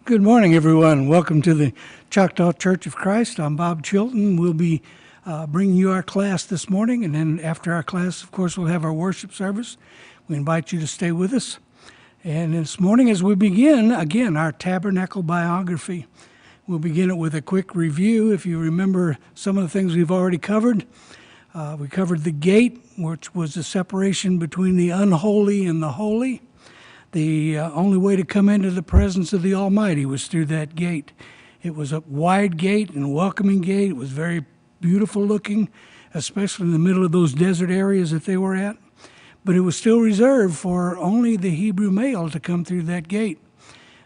Good morning, everyone. Welcome to the Choctaw Church of Christ. I'm Bob Chilton. We'll be bringing you our class this morning, and then after our class, of course, we'll have our worship service. We invite you to stay with us. And this morning, as we begin, again, our Tabernacle Biography, we'll begin it with a quick review. If you remember some of the things we've already covered, we covered the gate, which was the separation between the unholy and the holy. The only way to come into the presence of the Almighty was through that gate. It was a wide gate and welcoming gate. It was very beautiful looking, especially in the middle of those desert areas that they were at. But it was still reserved for only the Hebrew male to come through that gate.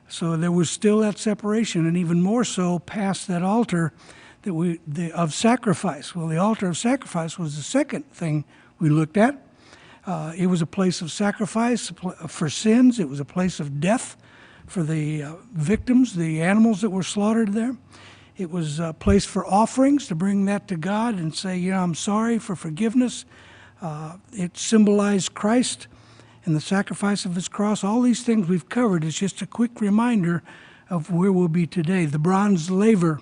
So there was still that separation, and even more so past that altar of sacrifice. Well, the altar of sacrifice was the second thing we looked at. It was a place of sacrifice for sins. It was a place of death for the victims, the animals that were slaughtered there. It was a place for offerings, to bring that to God and say, I'm sorry, for forgiveness. It symbolized Christ and the sacrifice of his cross. All these things we've covered is just a quick reminder of where we'll be today. The bronze laver,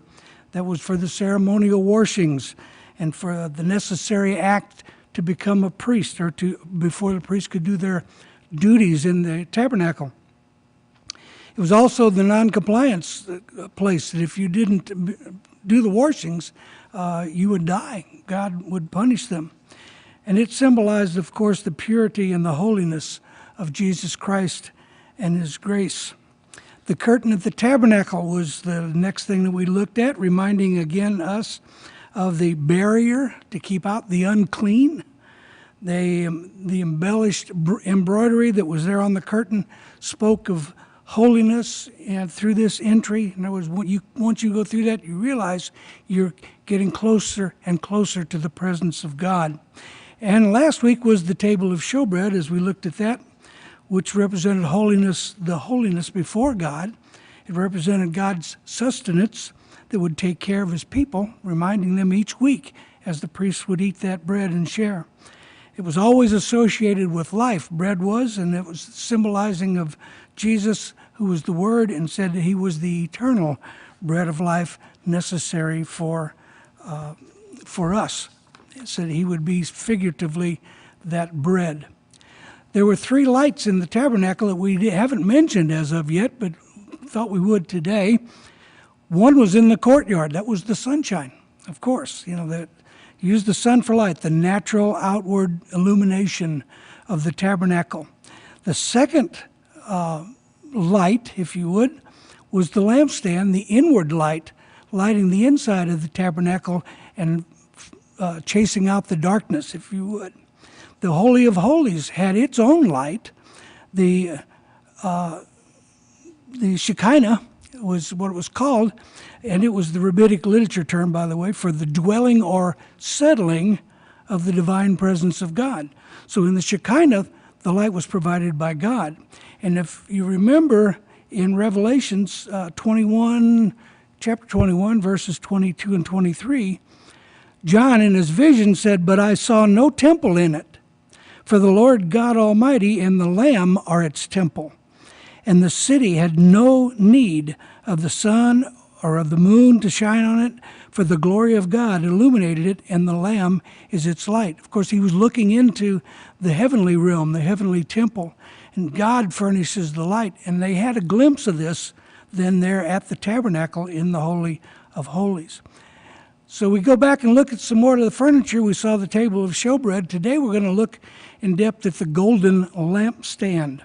that was for the ceremonial washings and for the necessary act to become a priest, or before the priest could do their duties in the tabernacle. It was also the non-compliance place, that if you didn't do the washings, you would die. God would punish them. And it symbolized, of course, the purity and the holiness of Jesus Christ and his grace. The curtain of the tabernacle was the next thing that we looked at, reminding again us of the barrier to keep out the unclean. The embellished embroidery that was there on the curtain spoke of holiness, and through this entry, in other words, once you go through that, you realize you're getting closer and closer to the presence of God. And last week was the table of showbread, as we looked at that, which represented holiness, the holiness before God. It represented God's sustenance that would take care of his people, reminding them each week as the priests would eat that bread and share. It was always associated with life, bread was, and it was symbolizing of Jesus, who was the Word, and said that he was the eternal bread of life necessary for us. It said he would be figuratively that bread. There were 3 lights in the tabernacle that we haven't mentioned as of yet, but thought we would today. One was in the courtyard. That was the sunshine, of course. That used the sun for light, the natural outward illumination of the tabernacle. The second light, if you would, was the lampstand, the inward light, lighting the inside of the tabernacle and chasing out the darkness, if you would. The Holy of Holies had its own light. The Shekinah was what it was called, and it was the rabbinic literature term, by the way, for the dwelling or settling of the divine presence of God. So in the Shekinah, the light was provided by God. And if you remember in Revelations chapter 21, verses 22 and 23, John in his vision said, "But I saw no temple in it, for the Lord God Almighty and the Lamb are its temple. And the city had no need of the sun or of the moon to shine on it, for the glory of God illuminated it, and the Lamb is its light." Of course, he was looking into the heavenly realm, the heavenly temple, and God furnishes the light. And they had a glimpse of this then there at the tabernacle in the Holy of Holies. So we go back and look at some more of the furniture. We saw the table of showbread. Today we're going to look in depth at the golden lampstand.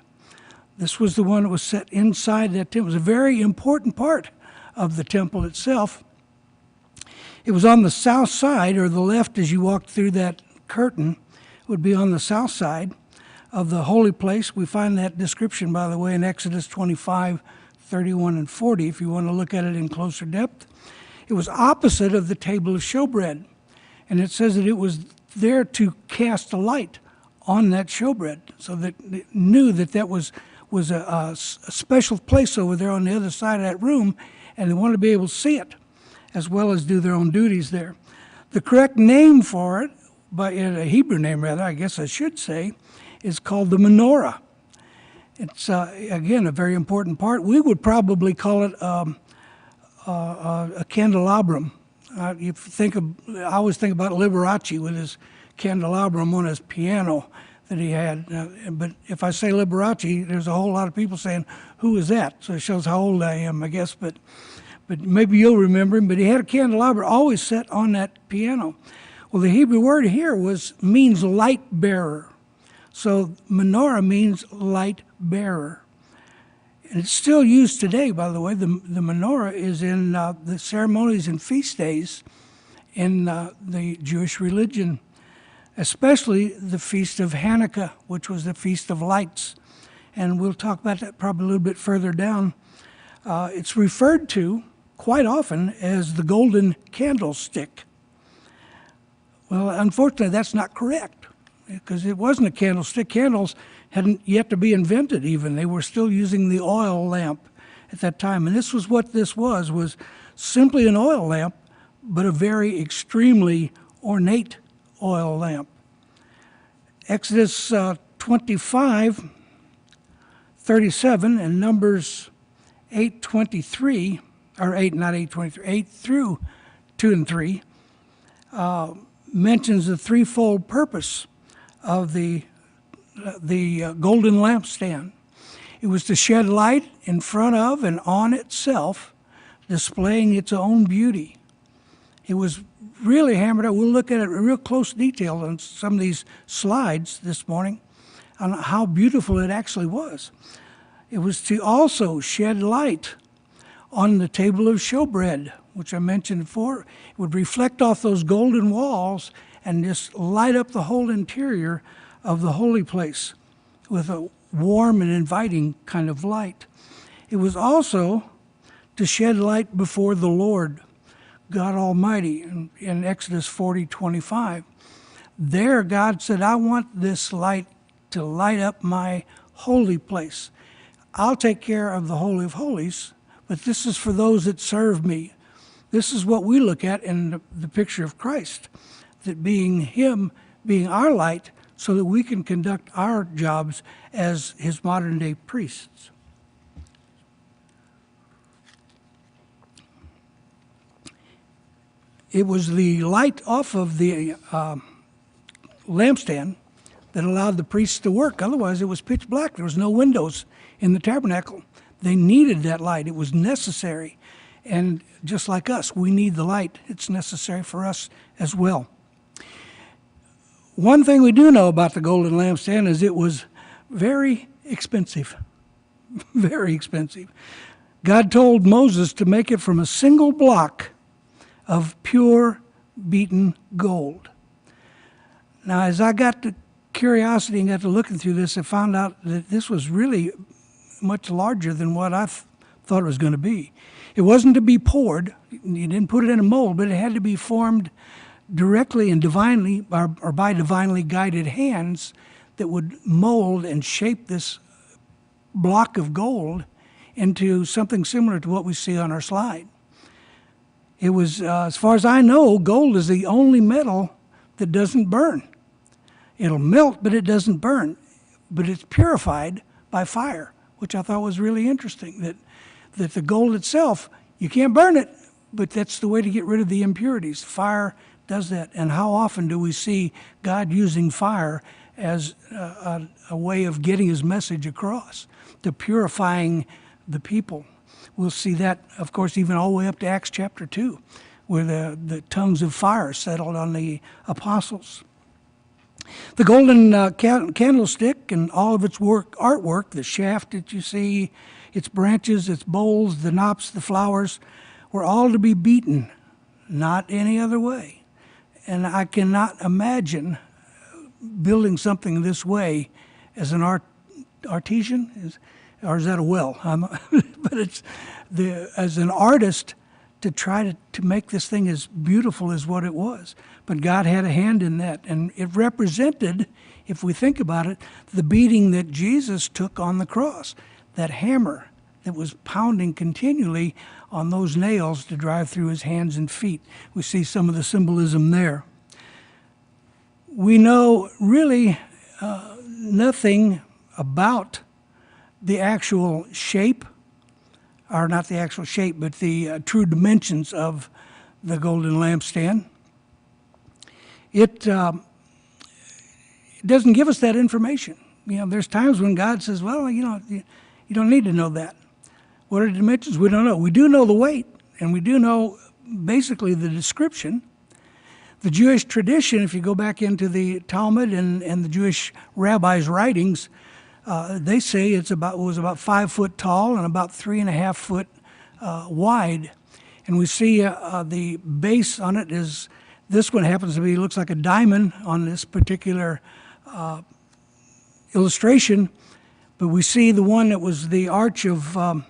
This was the one that was set inside that temple. It was a very important part of the temple itself. It was on the south side, or the left as you walked through that curtain, would be on the south side of the holy place. We find that description, by the way, in Exodus 25, 31, and 40, if you want to look at it in closer depth. It was opposite of the table of showbread, and it says that it was there to cast a light on that showbread, so that they knew that that was a special place over there on the other side of that room, and they wanted to be able to see it, as well as do their own duties there. The correct name for it, a Hebrew name rather, I guess I should say, is called the menorah. It's, again, a very important part. We would probably call it a candelabrum. If you think of, I always think about Liberace with his candelabrum on his piano that he had. But if I say Liberace, there's a whole lot of people saying, "Who is that?" So it shows how old I am, I guess. But maybe you'll remember him. But he had a candelabra always set on that piano. Well, the Hebrew word here means light bearer. So menorah means light bearer. And it's still used today, by the way. The menorah is in the ceremonies and feast days in the Jewish religion, especially the Feast of Hanukkah, which was the Feast of Lights. And we'll talk about that probably a little bit further down. It's referred to quite often as the golden candlestick. Well, unfortunately, that's not correct, because it wasn't a candlestick. Candles hadn't yet to be invented even. They were still using the oil lamp at that time. And this was what this was simply an oil lamp, but a very extremely ornate oil lamp. Exodus 25:37 and Numbers 8:23, or 8, not 8:23, 8 through 2 and 3, mentions the threefold purpose of the golden lampstand. It was to shed light in front of and on itself, displaying its own beauty. It was really hammered out. We'll look at it in real close detail on some of these slides this morning on how beautiful it actually was. It was to also shed light on the table of showbread, which I mentioned before. It would reflect off those golden walls and just light up the whole interior of the holy place with a warm and inviting kind of light. It was also to shed light before the Lord, God Almighty, in Exodus 40:25. There God said, "I want this light to light up my holy place. I'll take care of the Holy of Holies, but this is for those that serve me." This is what we look at in the picture of Christ, that being Him, being our light, so that we can conduct our jobs as His modern-day priests. It was the light off of the lampstand that allowed the priests to work. Otherwise, it was pitch black. There was no windows in the tabernacle. They needed that light. It was necessary. And just like us, we need the light. It's necessary for us as well. One thing we do know about the golden lampstand is it was very expensive. Very expensive. God told Moses to make it from a single block of pure beaten gold. Now, as I got to curiosity and got to looking through this, I found out that this was really much larger than what I thought it was going to be. It wasn't to be poured. You didn't put it in a mold, but it had to be formed directly and divinely, or by divinely guided hands that would mold and shape this block of gold into something similar to what we see on our slide. It was, as far as I know, gold is the only metal that doesn't burn. It'll melt, but it doesn't burn. But it's purified by fire, which I thought was really interesting, that the gold itself, you can't burn it, but that's the way to get rid of the impurities. Fire does that. And how often do we see God using fire as a way of getting His message across, to purifying the people? We'll see that, of course, even all the way up to Acts chapter 2, where the tongues of fire settled on the apostles. The golden candlestick and all of its artwork, the shaft that you see, its branches, its bowls, the knops, the flowers, were all to be beaten, not any other way. And I cannot imagine building something this way as an artisan, or is that a well? But it's as an artist to try to make this thing as beautiful as what it was. But God had a hand in that. And it represented, if we think about it, the beating that Jesus took on the cross. That hammer that was pounding continually on those nails to drive through His hands and feet. We see some of the symbolism there. We know really nothing about the actual shape, or not the actual shape, but the true dimensions of the golden lampstand. It doesn't give us that information. There's times when God says, well, you don't need to know that. What are the dimensions? We don't know. We do know the weight, and we do know basically the description. The Jewish tradition, if you go back into the Talmud and the Jewish rabbis' writings, they say it was about 5 foot tall and about 3.5 foot wide. And we see the base on it is, this one happens to be, looks like a diamond on this particular illustration, but we see the one that was the Arch of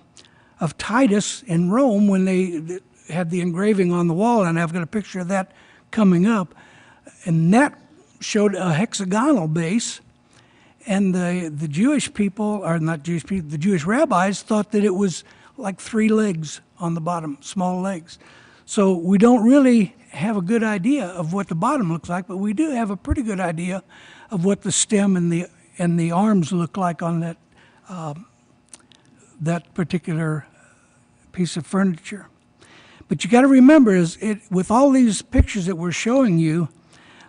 Titus in Rome when they had the engraving on the wall, and I've got a picture of that coming up, and that showed a hexagonal base, and the Jewish people, or not Jewish people, the Jewish rabbis thought that it was like 3 legs on the bottom, small legs. So we don't really have a good idea of what the bottom looks like, but we do have a pretty good idea of what the stem and the arms look like on that particular piece of furniture. But you got to remember, with all these pictures that we're showing you,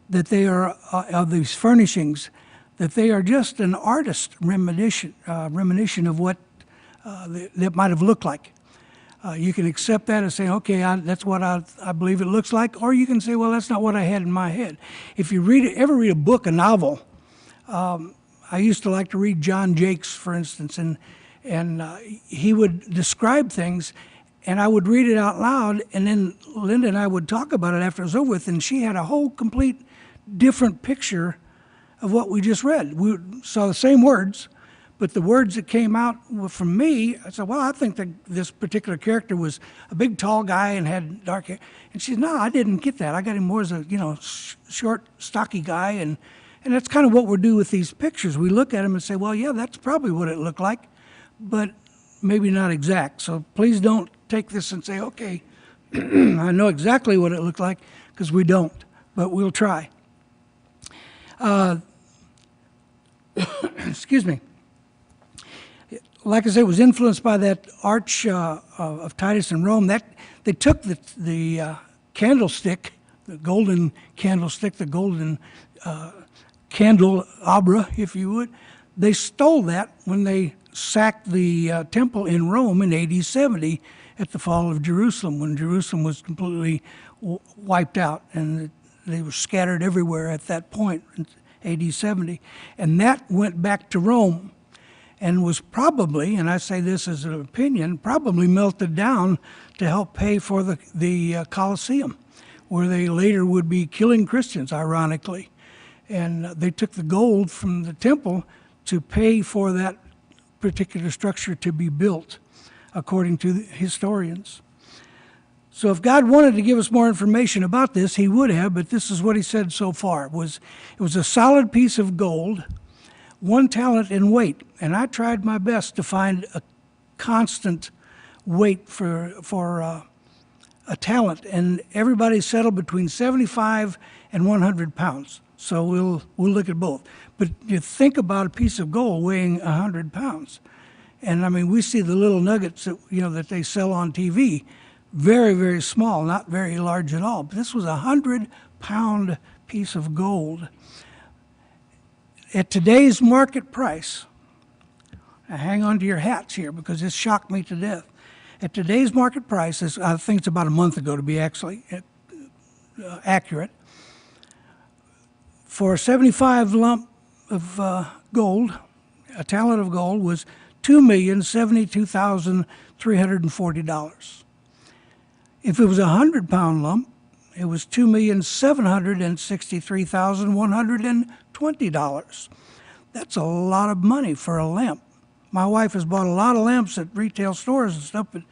that they are of these furnishings, that they are just an artist's reminiscence of what that might have looked like. You can accept that and say, okay, that's what I believe it looks like, or you can say, well, that's not what I had in my head. If you ever read a book, a novel, I used to like to read John Jakes, for instance, and he would describe things, and I would read it out loud, and then Linda and I would talk about it after it was over with, and she had a whole complete different picture of what we just read. We saw the same words, but the words that came out from me, I said, well, I think that this particular character was a big, tall guy and had dark hair. And she said, no, I didn't get that. I got him more as a, short, stocky guy. And that's kind of what we do with these pictures. We look at them and say, well, yeah, that's probably what it looked like, but maybe not exact. So please don't take this and say, okay, I know exactly what it looked like, because we don't, but we'll try. Excuse me. Like I said, it was influenced by that Arch of Titus in Rome. That they took the candlestick, the golden candlestick, the golden candelabra, if you would. They stole that when they sacked the temple in Rome in AD 70 at the fall of Jerusalem, when Jerusalem was completely wiped out, and they were scattered everywhere at that point in AD 70. And that went back to Rome, and was probably, and I say this as an opinion, probably melted down to help pay for the Colosseum, where they later would be killing Christians, ironically. And they took the gold from the temple to pay for that particular structure to be built, according to the historians. So if God wanted to give us more information about this, he would have, but this is what he said so far. It was a solid piece of gold, 1 talent in weight, and I tried my best to find a constant weight for a talent, and everybody settled between 75 and 100 pounds. So we'll look at both. But you think about a piece of gold weighing 100 pounds, and I mean, we see the little nuggets that they sell on TV, very, very small, not very large at all. But this was a 100-pound piece of gold. At today's market price, now hang on to your hats here because this shocked me to death. At today's market price, I think it's about a month ago to be actually accurate, for a 75 lump of gold, a talent of gold was $2,072,340. If it was a 100-pound lump, it was $2,763,120. That's a lot of money for a lamp. My wife has bought a lot of lamps at retail stores and stuff, but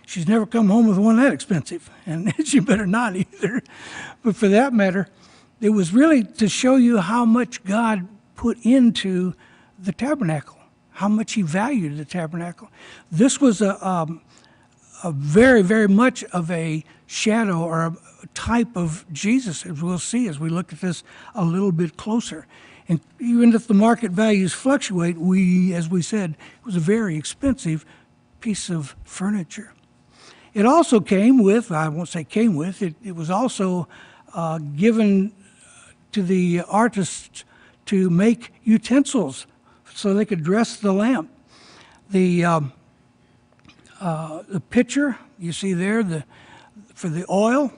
she's never come home with one that expensive, and she better not either. But for that matter, it was really to show you how much God put into the tabernacle, how much he valued the tabernacle. This was a very, very much of a shadow or a type of Jesus, as we'll see as we look at this a little bit closer. And even if the market values fluctuate, as we said, it was a very expensive piece of furniture. It also came with, I won't say came with, it was also given to the artists to make utensils so they could dress the lamp. The pitcher, you see there, for the oil,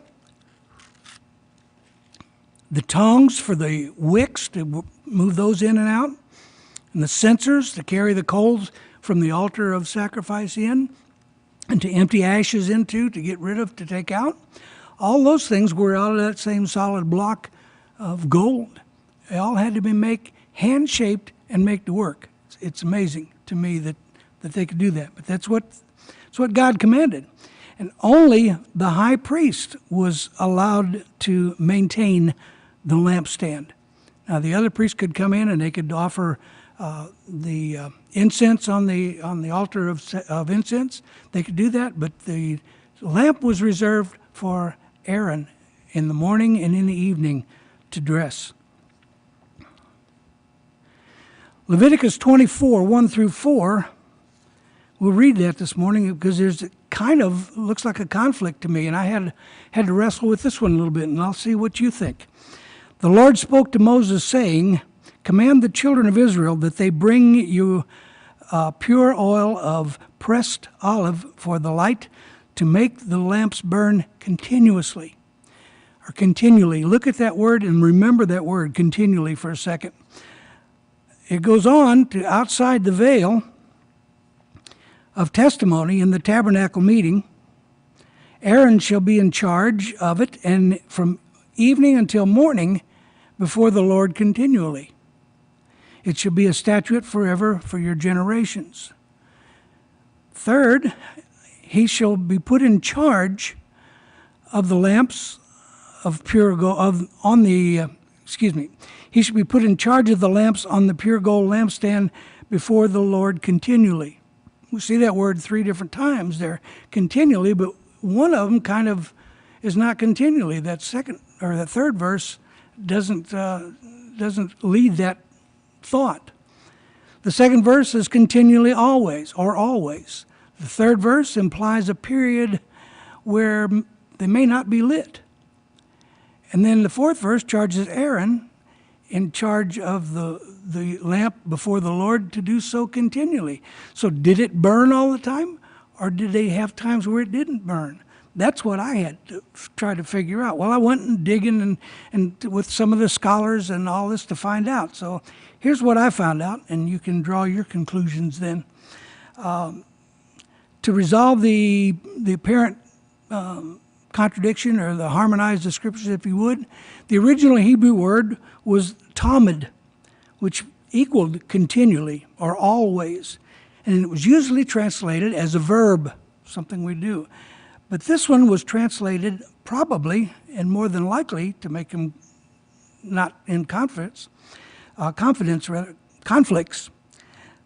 the tongs for the wicks to move those in and out, and the censers to carry the coals from the altar of sacrifice in, and to empty ashes into, to get rid of, to take out. All those things were out of that same solid block of gold. They all had to be hand-shaped and make to work. It's amazing to me that they could do that, but that's what God commanded. And only the high priest was allowed to maintain the lampstand. Now, the other priests could come in and they could offer the incense on the altar of incense. They could do that, but the lamp was reserved for Aaron in the morning and in the evening to dress. Leviticus 24, 1 through 4, we'll read that this morning because there's looks like a conflict to me, and I had to wrestle with this one a little bit, and I'll see what you think. The Lord spoke to Moses, saying, "Command the children of Israel that they bring you pure oil of pressed olive for the light, to make the lamps burn continuously." Or continually. Look at that word and remember that word, continually, for a second. It goes on to outside the veil of testimony in the tabernacle meeting. Aaron shall be in charge of it, and from evening until morning before the Lord continually. It shall be a statute forever for your generations. Third, he shall be put in charge of the lamps of pure gold, he should be put in charge of the lamps on the pure gold lampstand before the Lord continually. We see that word 3 different times there, continually, but one of them kind of is not continually. That third verse doesn't lead that thought. The second verse is continually always, or always. The third verse implies a period where they may not be lit. And then the fourth verse charges Aaron in charge of the lamp before the Lord to do so continually. So did it burn all the time, or did they have times where it didn't burn? That's what I had to try to figure out. Well, I went and digging and with some of the scholars and all this to find out. So here's what I found out, and you can draw your conclusions then. To resolve the apparent contradiction, or the harmonize the scriptures, if you would, the original Hebrew word was tamid, which equaled continually or always, and it was usually translated as a verb, something we do. But this one was translated probably, and more than likely, to make him not in conflicts.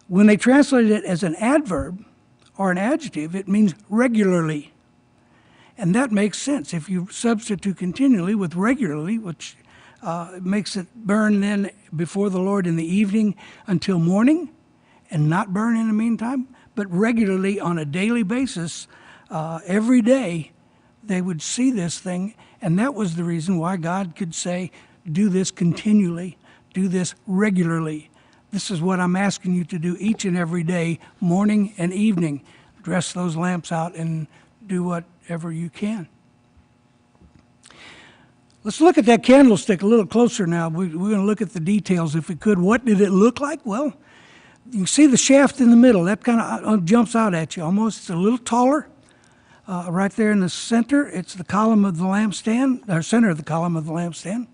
When they translated it as an adverb or an adjective, it means regularly. And that makes sense. If you substitute continually with regularly, which makes it burn then before the Lord in the evening until morning, and not burn in the meantime, but regularly on a daily basis, every day, they would see this thing. And that was the reason why God could say, do this continually, do this regularly. This is what I'm asking you to do each and every day, morning and evening. Dress those lamps out and do whatever you can. Let's look at that candlestick a little closer now. We're going to look at the details if we could. What did it look like? Well, you can see the shaft in the middle. That kind of jumps out at you almost. It's a little taller. Right there in the center, it's the column of the lampstand, or center of the column of the lampstand.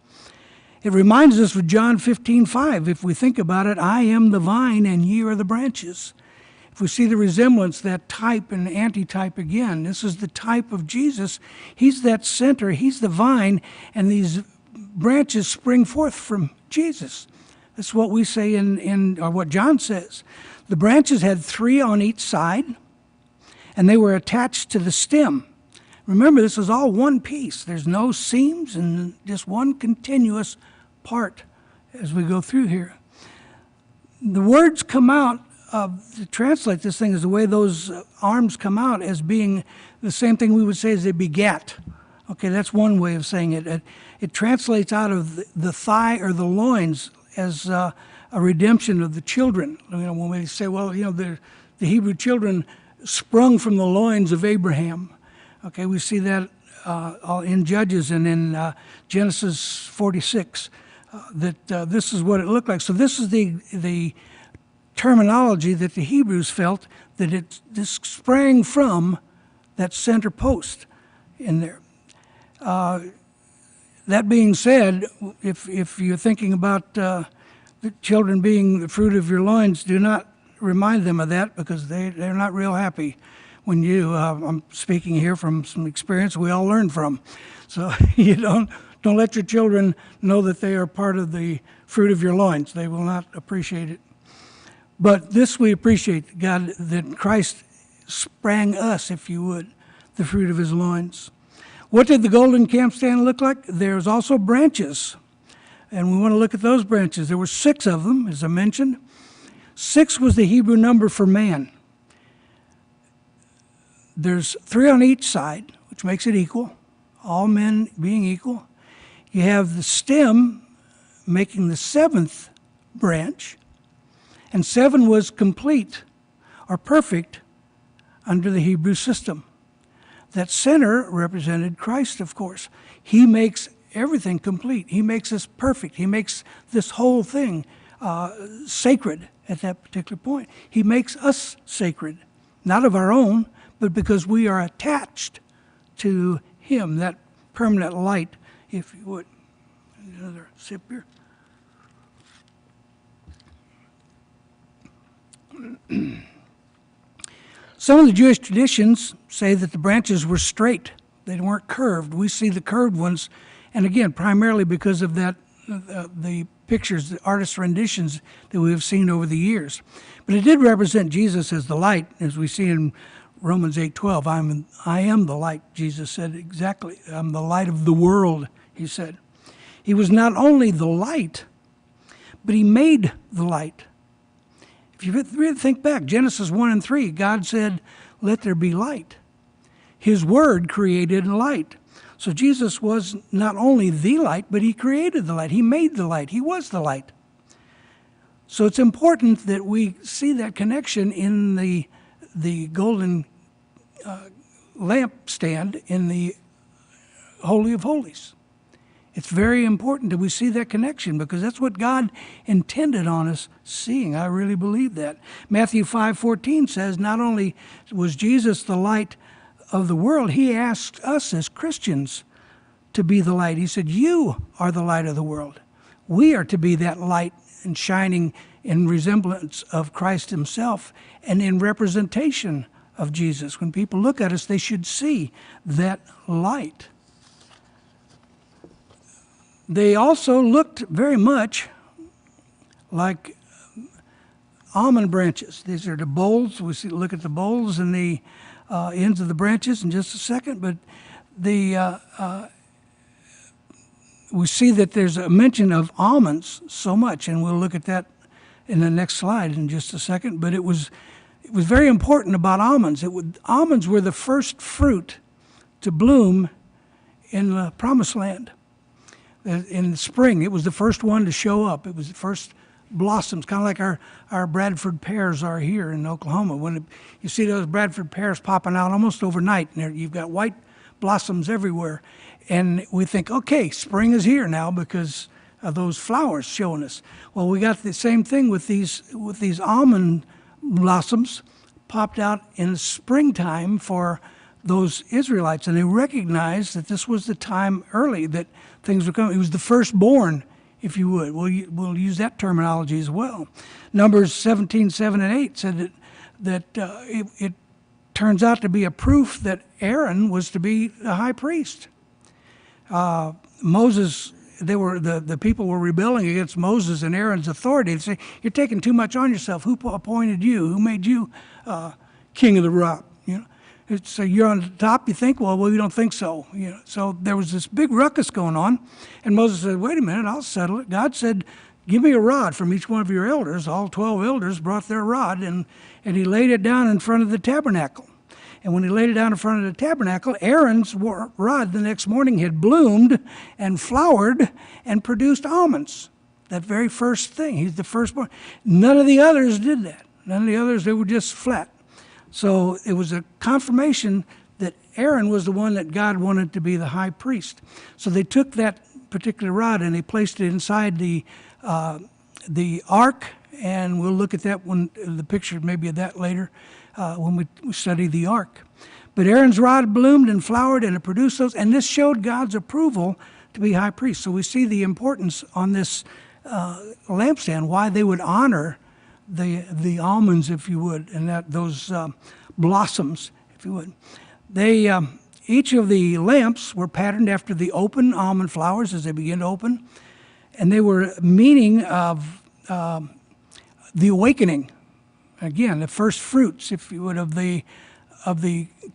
It reminds us of John 15:5. If we think about it, I am the vine and ye are the branches. If we see the resemblance, that type and antitype again, this is the type of Jesus. He's that center, he's the vine, and these branches spring forth from Jesus. That's what we say or what John says. The branches had 3 on each side, and they were attached to the stem. Remember, this is all one piece. There's no seams and just one continuous part as we go through here. The words come out, to translate this thing, is the way those arms come out as being the same thing we would say as they begat. Okay, that's one way of saying it. It translates out of the thigh or the loins as a redemption of the children. When we say, well, the Hebrew children sprung from the loins of Abraham. Okay, we see that in Judges and in Genesis 46, that this is what it looked like. So this is the terminology that the Hebrews felt, that this sprang from that center post in there. That being said, if you're thinking about the children being the fruit of your loins, do not remind them of that, because they're not real happy when I'm speaking here from some experience we all learn from. So you don't let your children know that they are part of the fruit of your loins. They will not appreciate it. But this we appreciate, God, that Christ sprang us, if you would, the fruit of his loins. What did the golden lampstand look like? There's also branches, and we want to look at those branches. There were 6 of them, as I mentioned. 6 was the Hebrew number for man. There's 3 on each side, which makes it equal, all men being equal. You have the stem making the 7th branch, and 7 was complete or perfect under the Hebrew system. That center represented Christ, of course. He makes everything complete. He makes us perfect. He makes this whole thing sacred at that particular point. He makes us sacred, not of our own, but because we are attached to him, that permanent light, if you would. Another sip here. Some of the Jewish traditions say that the branches were straight. They weren't curved. We see the curved ones, and again, primarily because of that, the pictures, the artist renditions that we have seen over the years. But it did represent Jesus as the light, as we see in Romans 8:12. I am the light, Jesus said exactly. I'm the light of the world, he said. He was not only the light, but he made the light. If you really think back, Genesis 1 and 3, God said, let there be light. His word created light. So Jesus was not only the light, but he created the light. He made the light. He was the light. So it's important that we see that connection in the golden lampstand in the Holy of Holies. It's very important that we see that connection, because that's what God intended on us seeing. I really believe that. Matthew 5:14 says not only was Jesus the light of the world, he asked us as Christians to be the light. He said, you are the light of the world. We are to be that light and shining in resemblance of Christ himself and in representation of Jesus. When people look at us, they should see that light. They also looked very much like almond branches. These are the bowls. We'll look at the bowls and the ends of the branches in just a second. But we see that there's a mention of almonds so much, and we'll look at that in the next slide in just a second. But it was very important about almonds. Almonds were the first fruit to bloom in the Promised Land. In the spring, it was the first one to show up. It was the first blossoms, kind of like our Bradford pears are here in Oklahoma. When you see those Bradford pears popping out almost overnight, and you've got white blossoms everywhere. And we think, okay, spring is here now because of those flowers showing us. Well, we got the same thing with these almond blossoms popped out in the springtime for those Israelites, and they recognized that this was the time early that things were coming. It was the firstborn, if you would. We'll use that terminology as well. Numbers 17:7 and 8 said that it turns out to be a proof that Aaron was to be the high priest. Moses, the people were rebelling against Moses and Aaron's authority. They say, you're taking too much on yourself. Who appointed you? Who made you king of the rock? So you're on the top, you think, well, we don't think so. So there was this big ruckus going on, and Moses said, wait a minute, I'll settle it. God said, give me a rod from each one of your elders. All 12 elders brought their rod, and he laid it down in front of the tabernacle. And when he laid it down in front of the tabernacle, Aaron's rod the next morning had bloomed and flowered and produced almonds. That very first thing. He's the firstborn. None of the others did that. None of the others, they were just flat. So it was a confirmation that Aaron was the one that God wanted to be the high priest. So they took that particular rod and they placed it inside the ark, and we'll look at that one, the picture maybe of that later when we study the ark. But Aaron's rod bloomed and flowered, and it produced those, and this showed God's approval to be high priest. So we see the importance on this lampstand, why they would honor the almonds, if you would, and those blossoms, if you would. They each of the lamps were patterned after the open almond flowers as they begin to open, and they were meaning of the awakening. Again, the first fruits, if you would, of the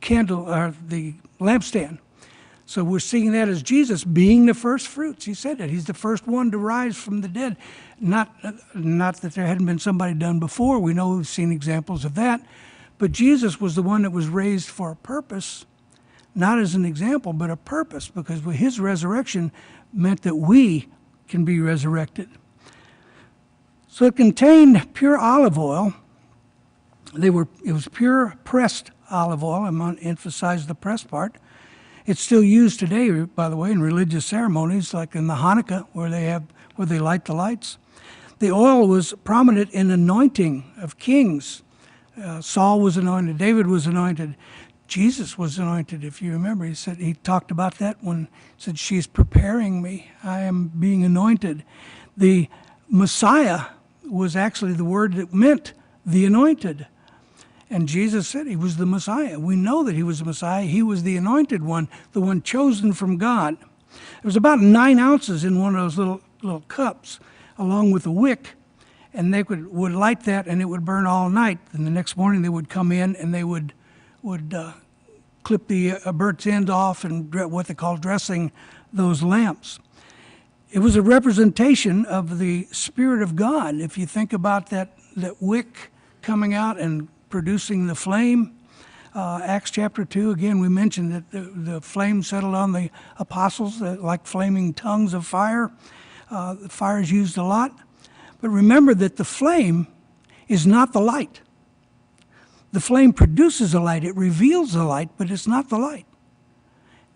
candle or the lampstand. So we're seeing that as Jesus being the first fruits. He said that he's the first one to rise from the dead. Not that there hadn't been somebody done before. We know we've seen examples of that. But Jesus was the one that was raised for a purpose, not as an example, but a purpose, because his resurrection meant that we can be resurrected. So it contained pure olive oil. It was pure pressed olive oil. I'm going to emphasize the pressed part. It's still used today, by the way, in religious ceremonies, like in the Hanukkah, where they light the lights. The oil was prominent in anointing of kings. Saul was anointed. David was anointed. Jesus was anointed, if you remember. He talked about that when he said, "She's preparing me. I am being anointed." The Messiah was actually the word that meant the anointed. And Jesus said he was the Messiah. We know that he was the Messiah. He was the anointed one, the one chosen from God. There was about 9 ounces in one of those little cups, along with a wick, and they would light that, and it would burn all night. And the next morning they would come in and they would clip the burnt ends off and what they call dressing those lamps. It was a representation of the Spirit of God. If you think about that wick coming out and producing the flame. Acts chapter 2, again, we mentioned that the flame settled on the apostles like flaming tongues of fire. The fire is used a lot. But remember that the flame is not the light. The flame produces a light. It reveals the light, but it's not the light.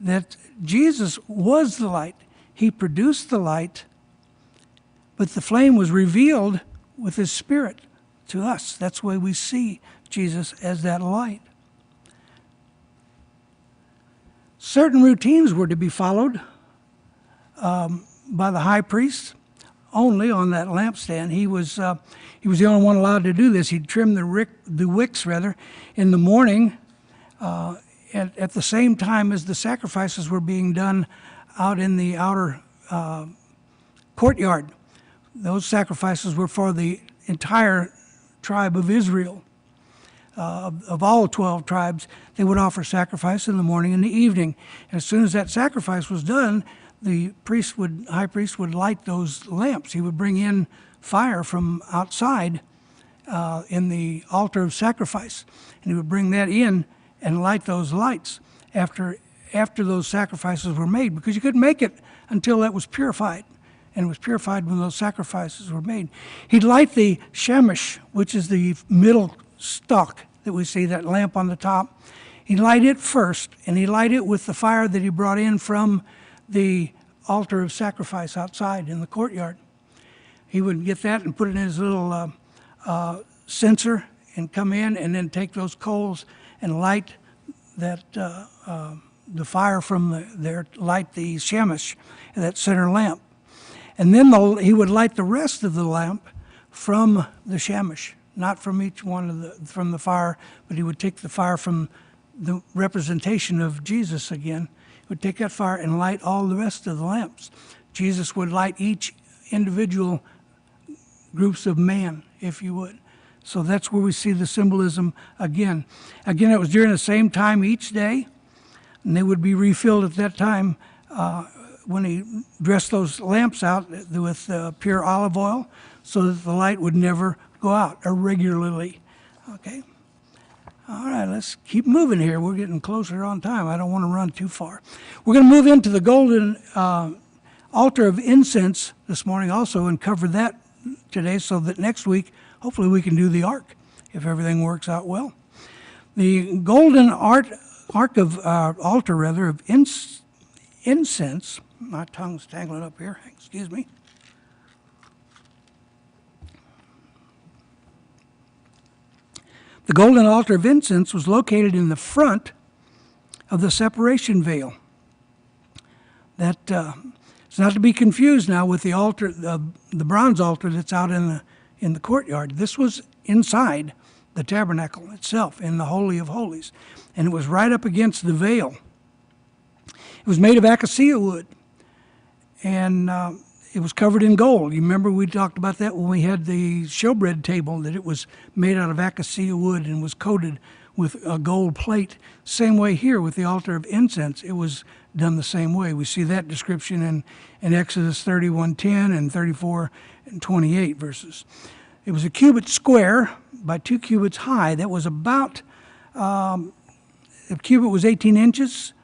That Jesus was the light. He produced the light, but the flame was revealed with his Spirit to us. That's why we see Jesus as that light. Certain routines were to be followed by the high priest only on that lampstand. He was the only one allowed to do this. He'd trim the wicks in the morning at the same time as the sacrifices were being done out in the outer courtyard. Those sacrifices were for the entire tribe of Israel. Of all 12 tribes, they would offer sacrifice in the morning and the evening. And as soon as that sacrifice was done, the high priest would light those lamps. He would bring in fire from outside in the altar of sacrifice, and he would bring that in and light those lights after those sacrifices were made, because you couldn't make it until that was purified. And it was purified when those sacrifices were made. He'd light the shamash, which is the middle stalk that we see, that lamp on the top. He'd light it first, and he'd light it with the fire that he brought in from the altar of sacrifice outside in the courtyard. He would get that and put it in his little censer and come in and then take those coals and light that the fire from there, light the shamash, that center lamp. And then he would light the rest of the lamp from the shamash, not from each one from the fire, but he would take the fire from the representation of Jesus again. He would take that fire and light all the rest of the lamps. Jesus would light each individual groups of man, if you would. So that's where we see the symbolism again. Again, it was during the same time each day, and they would be refilled at that time when he dressed those lamps out with pure olive oil so that the light would never go out irregularly. Okay. All right, let's keep moving here. We're getting closer on time. I don't want to run too far. We're going to move into the golden altar of incense this morning also and cover that today so that next week, hopefully we can do the ark if everything works out well. The golden altar of incense, my tongue's tangling up here, excuse me. The golden altar of incense was located in the front of the separation veil. That it's not to be confused now with the altar, the bronze altar that's out in the courtyard. This was inside the tabernacle itself, in the Holy of Holies, and it was right up against the veil. It was made of acacia wood, and it was covered in gold. You remember we talked about that when we had the showbread table, that it was made out of acacia wood and was coated with a gold plate. Same way here with the altar of incense, it was done the same way. We see that description in Exodus 31:10 and 34:28 verses. It was a cubit square by 2 cubits high. That was about, a cubit was 18 inches.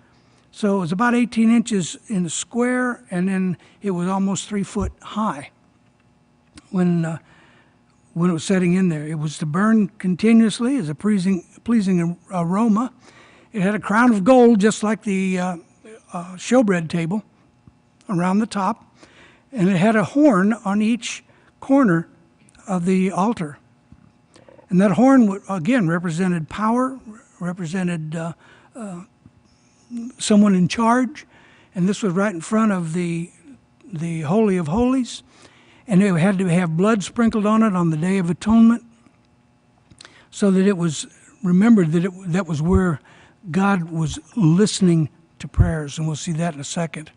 So it was about 18 inches in the square, and then it was almost 3 foot high when it was setting in there. It was to burn continuously as a pleasing aroma. It had a crown of gold, just like the showbread table, around the top, and it had a horn on each corner of the altar. And that horn, again, represented power, represented someone in charge, and this was right in front of the Holy of Holies, and it had to have blood sprinkled on it on the Day of Atonement, so that it was remembered that that was where God was listening to prayers, and we'll see that in a second.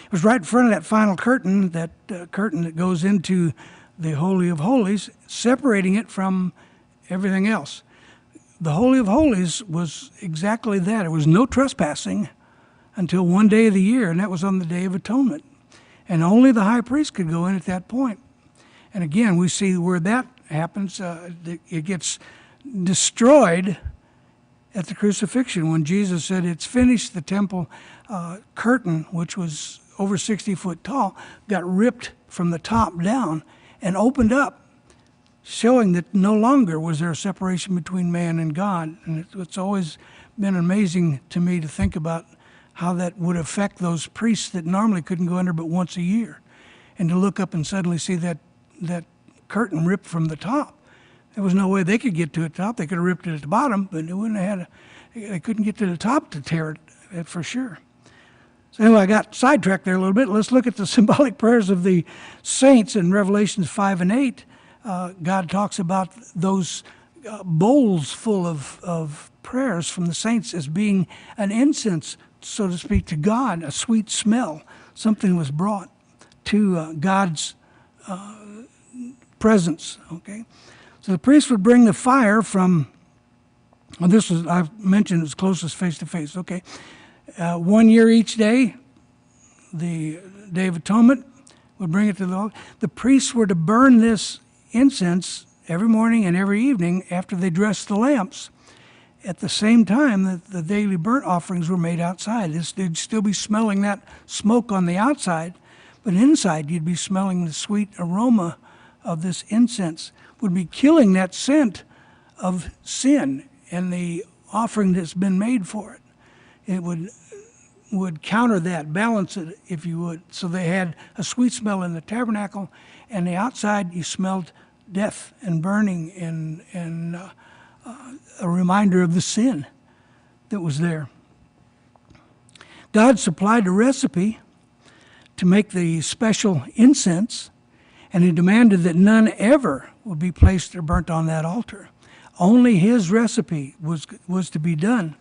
It was right in front of that final curtain, that curtain that goes into the Holy of Holies, separating it from everything else. The Holy of Holies was exactly that. It was no trespassing until one day of the year, and that was on the Day of Atonement. And only the high priest could go in at that point. And again, we see where that happens. It gets destroyed at the crucifixion when Jesus said, "It's finished." The temple curtain, which was over 60 foot tall, got ripped from the top down and opened up, showing that no longer was there a separation between man and God. And it's always been amazing to me to think about how that would affect those priests that normally couldn't go under but once a year, and to look up and suddenly see that curtain ripped from the top. There was no way they could get to the top. They could have ripped it at the bottom, but they couldn't get to the top to tear it for sure. So anyway, I got sidetracked there a little bit. Let's look at the symbolic prayers of the saints in Revelations 5 and 8. God talks about those bowls full of prayers from the saints as being an incense, so to speak, to God, a sweet smell. Something was brought to God's presence. Okay, so the priest would bring the fire from. Well, this was, I've mentioned, it was closest face to face. Okay, 1 year each day, the Day of Atonement would bring it to the altar. The priests were to burn this incense every morning and every evening after they dressed the lamps, at the same time that the daily burnt offerings were made outside. They'd still be smelling that smoke on the outside, but inside you'd be smelling the sweet aroma of this incense. Would be killing that scent of sin and the offering that's been made for it. It would counter that, balance it, if you would. So they had a sweet smell in the tabernacle, and the outside you smelled death and burning and a reminder of the sin that was there. God supplied a recipe to make the special incense, and he demanded that none ever would be placed or burnt on that altar. Only his recipe was to be done.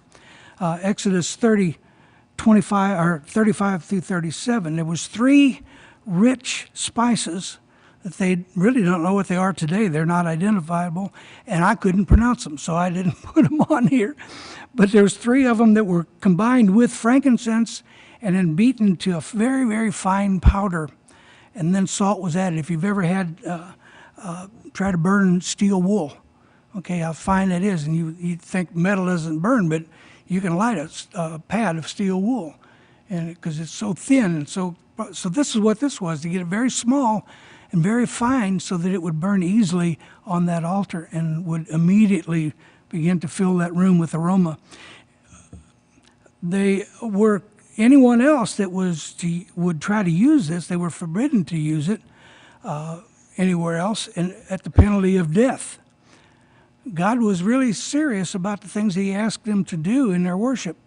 Exodus 35 through 37. There was 3 rich spices that they really don't know what they are today. They're not identifiable, and I couldn't pronounce them, so I didn't put them on here. But there's 3 of them that were combined with frankincense and then beaten to a very, very fine powder. And then salt was added. If you've ever had, try to burn steel wool, okay, how fine it is. And you think metal doesn't burn, but you can light a pad of steel wool, and because it's so thin. And so this is what this was, to get it very small and very fine so that it would burn easily on that altar and would immediately begin to fill that room with aroma. They were, anyone else that would try to use this, they were forbidden to use it anywhere else, and at the penalty of death. God was really serious about the things he asked them to do in their worship,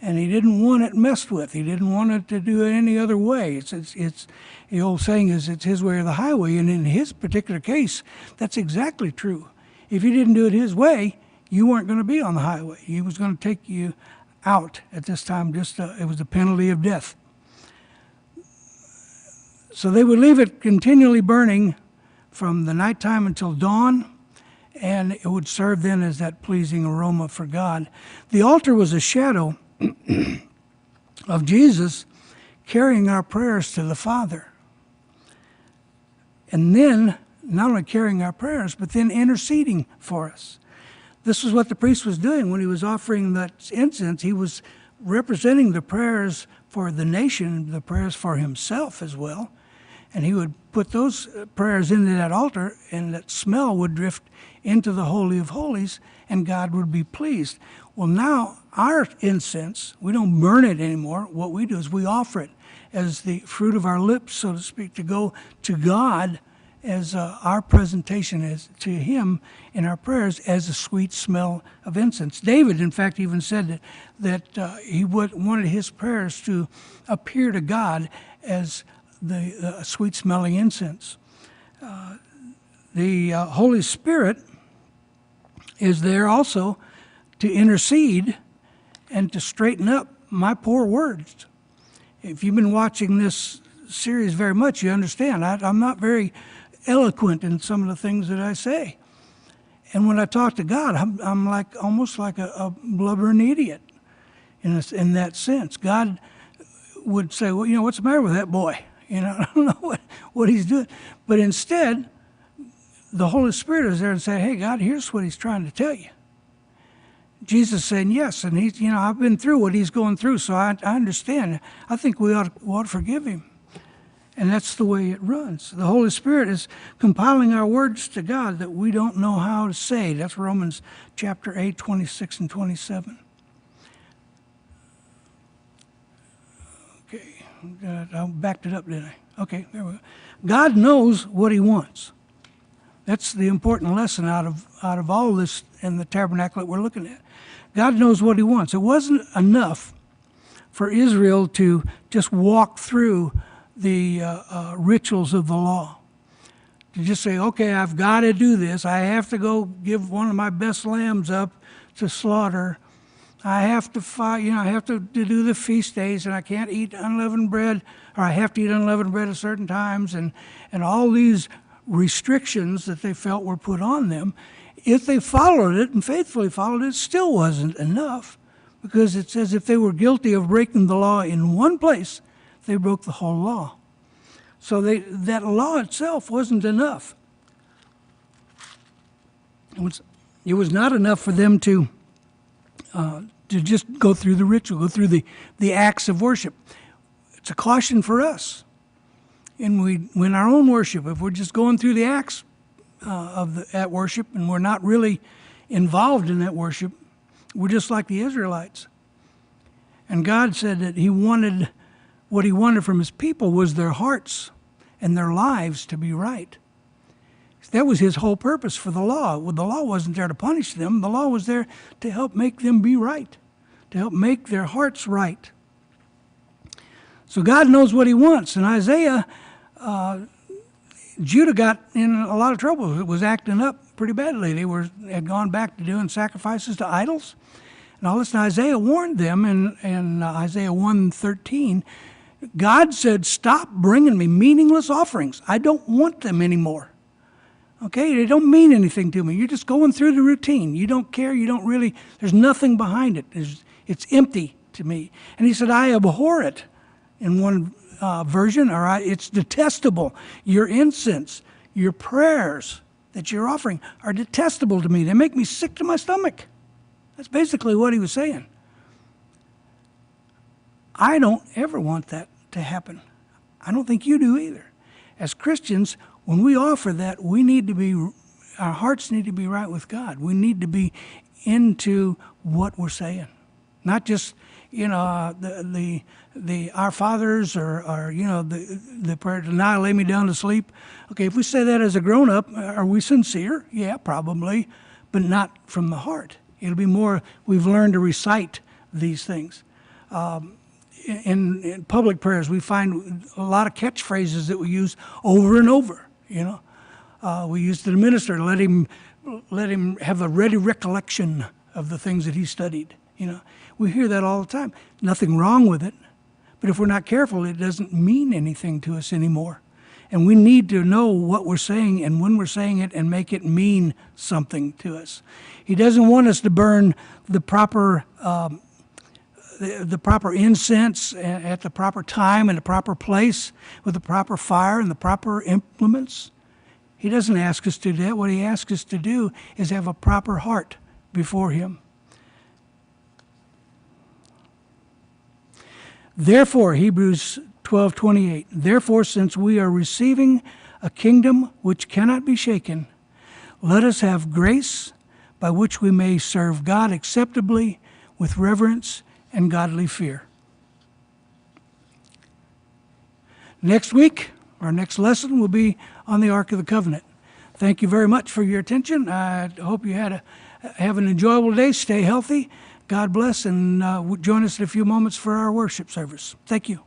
and he didn't want it messed with. He didn't want it to do it any other way. It's the old saying is, it's his way or the highway, and in his particular case, that's exactly true. If he didn't do it his way, you weren't going to be on the highway. He was going to take you out at this time. It was the penalty of death. So they would leave it continually burning from the nighttime until dawn, and it would serve then as that pleasing aroma for God. The altar was a shadow of Jesus carrying our prayers to the Father. And then, not only carrying our prayers, but then interceding for us. This is what the priest was doing when he was offering that incense. He was representing the prayers for the nation, the prayers for himself as well. And he would put those prayers into that altar, and that smell would drift into the Holy of Holies, and God would be pleased. Well, now our incense, we don't burn it anymore. What we do is we offer it as the fruit of our lips, so to speak, to go to God as our presentation is to him in our prayers as a sweet smell of incense. David, in fact, even said that he wanted his prayers to appear to God as the sweet-smelling incense. The Holy Spirit is there also to intercede and to straighten up my poor words. If you've been watching this series very much, you understand I'm not very eloquent in some of the things that I say. And when I talk to God, I'm almost like a blubbering idiot in that sense. God would say, well, what's the matter with that boy? I don't know what he's doing. But instead, the Holy Spirit is there and say, hey, God, here's what he's trying to tell you. Jesus saying yes, and he's, I've been through what he's going through, so I understand. I think we ought to forgive him. And that's the way it runs. The Holy Spirit is compiling our words to God that we don't know how to say. That's Romans chapter 8, 26 and 27. Okay, I backed it up, didn't I? Okay, there we go. God knows what he wants. That's the important lesson out of all this in the tabernacle that we're looking at. God knows what he wants. It wasn't enough for Israel to just walk through the rituals of the law. To just say, okay, I've got to do this. I have to go give one of my best lambs up to slaughter. I have to I have to do the feast days, and I can't eat unleavened bread, or I have to eat unleavened bread at certain times, and all these restrictions that they felt were put on them. If they followed it and faithfully followed it, it still wasn't enough, because it says if they were guilty of breaking the law in one place, they broke the whole law. So that law itself wasn't enough. It was not enough for them to just go through the ritual, go through the acts of worship. It's a caution for us. And in our own worship, if we're just going through the acts at worship and we're not really involved in that worship, we're just like the Israelites. And God said that what he wanted from his people was their hearts and their lives to be right. That was his whole purpose for the law. Well, the law wasn't there to punish them. The law was there to help make them be right, to help make their hearts right. So God knows what he wants. And Isaiah, Judah got in a lot of trouble. It was acting up pretty badly. They had gone back to doing sacrifices to idols and all this. And Isaiah warned them in Isaiah 1:13. God said, stop bringing me meaningless offerings. I don't want them anymore. Okay, they don't mean anything to me. You're just going through the routine. You don't care. You don't really, there's nothing behind it. It's empty to me. And he said, I abhor it in one version, or it's detestable. Your incense, your prayers that you're offering are detestable to me. They make me sick to my stomach. That's basically what he was saying. I don't ever want that to happen. I don't think you do either. As Christians, when we offer that, our hearts need to be right with God. We need to be into what we're saying, not just the Our Fathers or the prayer to now lay me down to sleep. Okay, if we say that as a grown up, are we sincere? Yeah, probably, but not from the heart. It'll be more we've learned to recite these things. In public prayers, we find a lot of catchphrases that we use over and over. We use to the minister to let him have a ready recollection of the things that he studied. We hear that all the time. Nothing wrong with it, but if we're not careful, it doesn't mean anything to us anymore. And we need to know what we're saying and when we're saying it and make it mean something to us. He doesn't want us to burn the proper incense at the proper time and the proper place with the proper fire and the proper implements. He doesn't ask us to do that. What he asks us to do is have a proper heart before him. Therefore, Hebrews 12:28, therefore, since we are receiving a kingdom which cannot be shaken, let us have grace by which we may serve God acceptably with reverence and godly fear. Next week, our next lesson will be on the Ark of the Covenant. Thank you very much for your attention. I hope you have an enjoyable day. Stay healthy. God bless, and join us in a few moments for our worship service. Thank you.